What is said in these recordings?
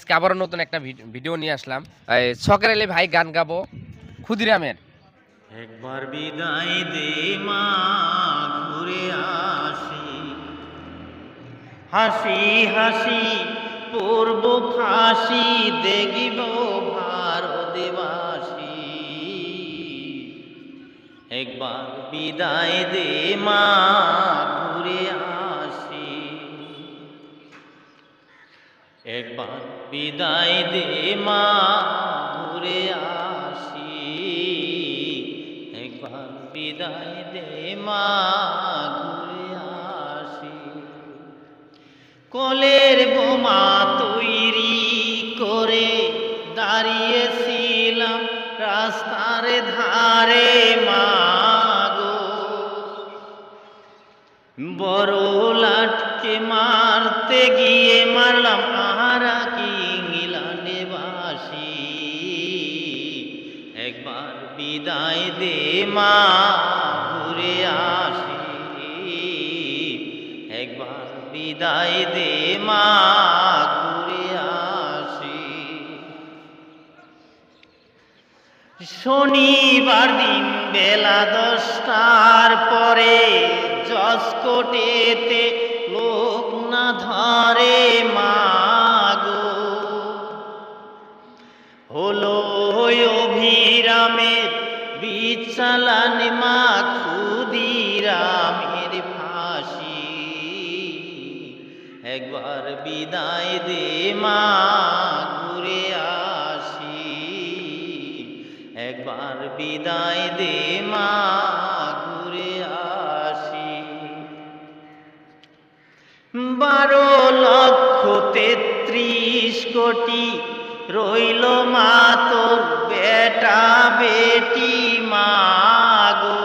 আজকে আবারও নতুন একটা ভিডিও নিয়ে আসলাম। শখের আলী ভাই গান গাবো ক্ষুদিরামের। একবার বিদায় দে মা, ঘুরে আসি, হাসি হাসি পূর্ব ফাঁসি, দেখিব ভারতবাসী। একবার বিদায় দে মা, ঘুরে আসি, একবার বিদায় দে মা, ঘুরে আসি, একবার বিদায় দে মা, ঘুরে আসি। কলের বোমা তৈরি করে দাঁড়িয়েছিলাম রাস্তার ধারে মা গো, বড় লাটকে মারতে গিয়ে মারলাম আহারা কি ইংল্যান্ডে বাসি। একবার বিদায় দে মা, ঘুরে আসি, একবার বিদায় দে মা, ঘুরে আসি। শনিবার দিন বেলা 10টার পরে জসকোটেতে লোক না ধরে মা গো, হলো অভিরামের বিচালান মা, ক্ষুদিরামের ফাঁসি। একবার বিদায় দে মা, ঘুরে আসি, একবার বিদায় দে মা, ঘুরে আসি। 12,33,000,000,000 রইল মা তোর বেটা বেটি মা গো,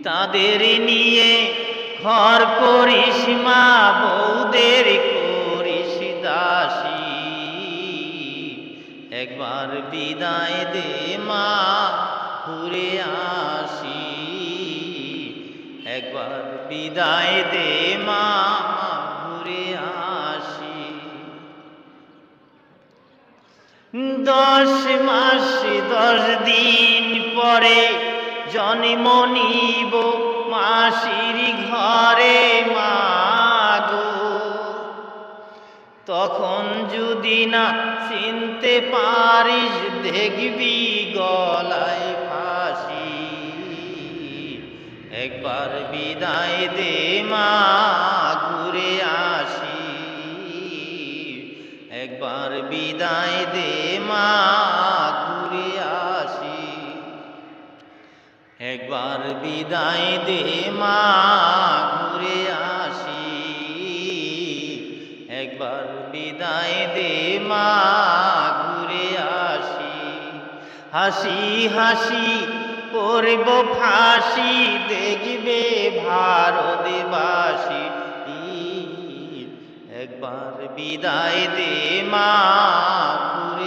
তাদের নিয়ে ঘর করিস মা, বউদের করিস দাসী। একবার বিদায় দে মা, ঘুরে আসি, একবার বিদায় দে মা, ঘুরে আসি। 10 মাস 10 দিন পরে জন্ম নিব মাসির ঘরে মা গো, তখন যদি না চিনতে পারিস দেখবি গলায় ফাঁসি। একবার বিদায় দে মা, ঘুরে আসি, একবার বিদায় দে মা, ঘুরে আসি, একবার বিদায় দে মা, ঘুরে আসি, একবার বিদায় দে মা, ঘুরে আসি। হাসি হাসি করব ফাঁসি, দেখবে ভারতবাসী। একবার বিদায় দে মা, ঘুরে